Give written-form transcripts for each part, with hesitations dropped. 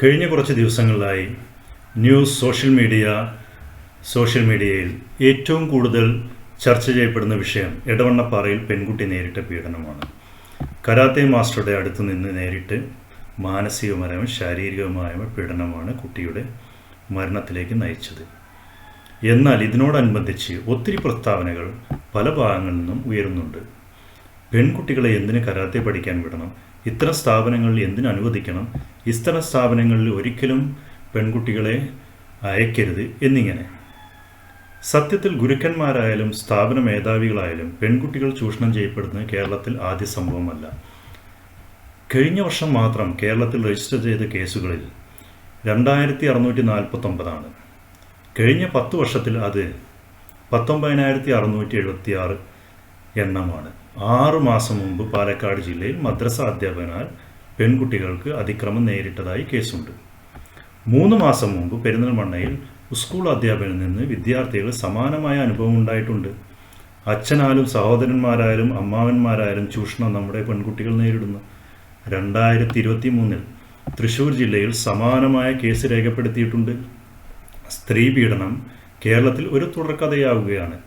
കഴിഞ്ഞ കുറച്ച് ദിവസങ്ങളിലായി സോഷ്യൽ മീഡിയയിൽ ഏറ്റവും കൂടുതൽ ചർച്ച ചെയ്യപ്പെടുന്ന വിഷയം എടവണ്ണപ്പാറയിൽ പെൺകുട്ടി നേരിട്ട പീഡനമാണ്. കരാത്തെ മാസ്റ്ററുടെ അടുത്ത് നിന്ന് നേരിട്ട് മാനസികപരമായ ശാരീരികമായ പീഡനമാണ് കുട്ടിയുടെ മരണത്തിലേക്ക് നയിച്ചത്. എന്നാൽ ഇതിനോടനുബന്ധിച്ച് ഒത്തിരി പ്രസ്താവനകൾ പല ഭാഗങ്ങളിൽ നിന്നും ഉയരുന്നുണ്ട്. പെൺകുട്ടികളെ എന്തിന് കരാത്തെ പഠിക്കാൻ വിടണം, ഇത്തരം സ്ഥാപനങ്ങളിൽ എന്തിനു അനുവദിക്കണം, ഇത്തരം സ്ഥാപനങ്ങളിൽ ഒരിക്കലും പെൺകുട്ടികളെ അയക്കരുത് എന്നിങ്ങനെ. സത്യത്തിൽ ഗുരുക്കന്മാരായാലും സ്ഥാപന മേധാവികളായാലും പെൺകുട്ടികൾ ചൂഷണം ചെയ്യപ്പെടുന്നത് കേരളത്തിൽ ആദ്യ സംഭവമല്ല. കഴിഞ്ഞ വർഷം മാത്രം കേരളത്തിൽ രജിസ്റ്റർ ചെയ്ത കേസുകളിൽ 2649 കഴിഞ്ഞ 10 വർഷത്തിൽ അത് 19676 എണ്ണമാണ്. 6 മാസം മുമ്പ് പാലക്കാട് ജില്ലയിൽ മദ്രസ അധ്യാപകനാൽ പെൺകുട്ടികൾക്ക് അതിക്രമം നേരിട്ടതായി കേസുണ്ട്. 3 മാസം മുമ്പ് പെരിന്തൽമണ്ണയിൽ സ്കൂൾ അധ്യാപകനിൽ നിന്ന് വിദ്യാർത്ഥികൾ സമാനമായ അനുഭവം ഉണ്ടായിട്ടുണ്ട്. അച്ഛനായാലും സഹോദരന്മാരായാലും അമ്മാവന്മാരായാലും ചൂഷണം നമ്മുടെ പെൺകുട്ടികൾ നേരിടുന്നു. 2023 തൃശ്ശൂർ ജില്ലയിൽ സമാനമായ കേസ് രേഖപ്പെടുത്തിയിട്ടുണ്ട്. സ്ത്രീ പീഡനം കേരളത്തിൽ ഒരു തുടർക്കഥയാവുകയാണ്.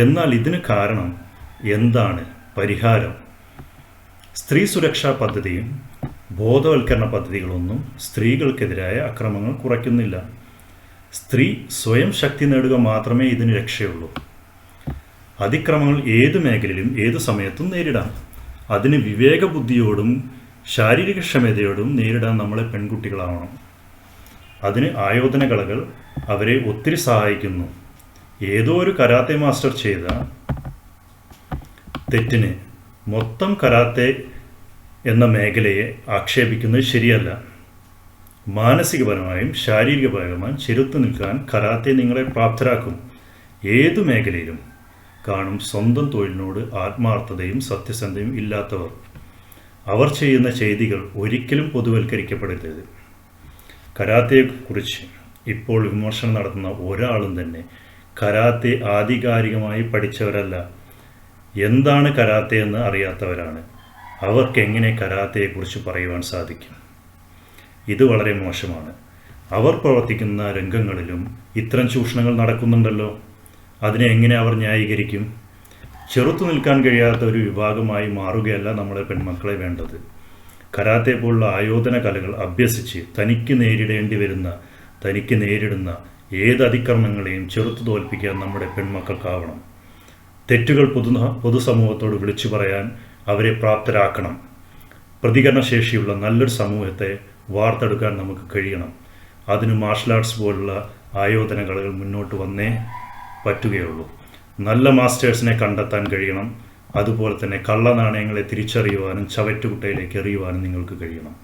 എന്നാൽ ഇതിന് കാരണം എന്താണ്? പരിഹാരം? സ്ത്രീ സുരക്ഷാ പദ്ധതിയും ബോധവൽക്കരണ പദ്ധതികളൊന്നും സ്ത്രീകൾക്കെതിരായ അക്രമങ്ങൾ കുറയ്ക്കുന്നില്ല. സ്ത്രീ സ്വയം ശക്തി നേടുക മാത്രമേ ഇതിന് രക്ഷയുള്ളൂ. അതിക്രമങ്ങൾ ഏത് മേഖലയിലും ഏതു സമയത്തും നേരിടാം. അതിന് വിവേകബുദ്ധിയോടും ശാരീരിക ക്ഷമതയോടും നേരിടാൻ നമ്മളെ പെൺകുട്ടികളാവണം. അതിന് ആയോധന കലകൾ അവരെ ഒത്തിരി സഹായിക്കുന്നു. ഏതോ ഒരു കരാത്തെ മാസ്റ്റർ ചെയ്ത തെറ്റിന് മൊത്തം കരാത്തെ എന്ന മേഖലയെ ആക്ഷേപിക്കുന്നത് ശരിയല്ല. മാനസികപരമായും ശാരീരികപരമായും ചെറുത്തു നിൽക്കാൻ കരാത്തെ നിങ്ങളെ പ്രാപ്തരാക്കും. ഏതു മേഖലയിലും കാണും സ്വന്തം തൊഴിലിനോട് ആത്മാർത്ഥതയും സത്യസന്ധതയും ഇല്ലാത്തവർ. അവർ ചെയ്യുന്ന ചെയ്തികൾ ഒരിക്കലും പൊതുവൽക്കരിക്കപ്പെടരുത്. കരാത്തെക്കുറിച്ച് ഇപ്പോൾ വിമർശനം നടത്തുന്ന ഒരാളും തന്നെ കരാത്തെ ആധികാരികമായി പഠിച്ചവരല്ല. എന്താണ് കരാത്തെ എന്ന് അറിയാത്തവരാണ്. അവർക്ക് എങ്ങനെ കരാത്തെയെക്കുറിച്ച് പറയുവാൻ സാധിക്കും? ഇത് വളരെ മോശമാണ്. അവർ പ്രവർത്തിക്കുന്ന രംഗങ്ങളിലും ഇത്തരം ചൂഷണങ്ങൾ നടക്കുന്നുണ്ടല്ലോ. അതിനെ എങ്ങനെ അവർ ന്യായീകരിക്കും? ചെറുത്തു നിൽക്കാൻ കഴിയാത്ത ഒരു വിഭാഗമായി മാറുകയല്ല നമ്മളെ പെൺമക്കളെ വേണ്ടത്. കരാത്തെ പോലുള്ള ആയോധന കലകൾ അഭ്യസിച്ച് തനിക്ക് നേരിടുന്ന ഏത് അതിക്രമങ്ങളെയും ചെറുത്തു തോൽപ്പിക്കാൻ നമ്മുടെ പെൺമക്കൾക്കാവണം. തെറ്റുകൾ പൊതുസമൂഹത്തോട് വിളിച്ചു പറയാൻ അവരെ പ്രാപ്തരാക്കണം. പ്രതികരണശേഷിയുള്ള നല്ലൊരു സമൂഹത്തെ വാർത്തെടുക്കാൻ നമുക്ക് കഴിയണം. അതിന് മാർഷൽ ആർട്സ് പോലുള്ള ആയോധന കലകൾ മുന്നോട്ട് വന്നേ പറ്റുകയുള്ളൂ. നല്ല മാസ്റ്റേഴ്സിനെ കണ്ടെത്താൻ കഴിയണം. അതുപോലെ തന്നെ കള്ളനാണയങ്ങളെ തിരിച്ചറിയുവാനും ചവറ്റുകുട്ടയിലേക്ക് എറിയുവാനും നിങ്ങൾക്ക് കഴിയണം.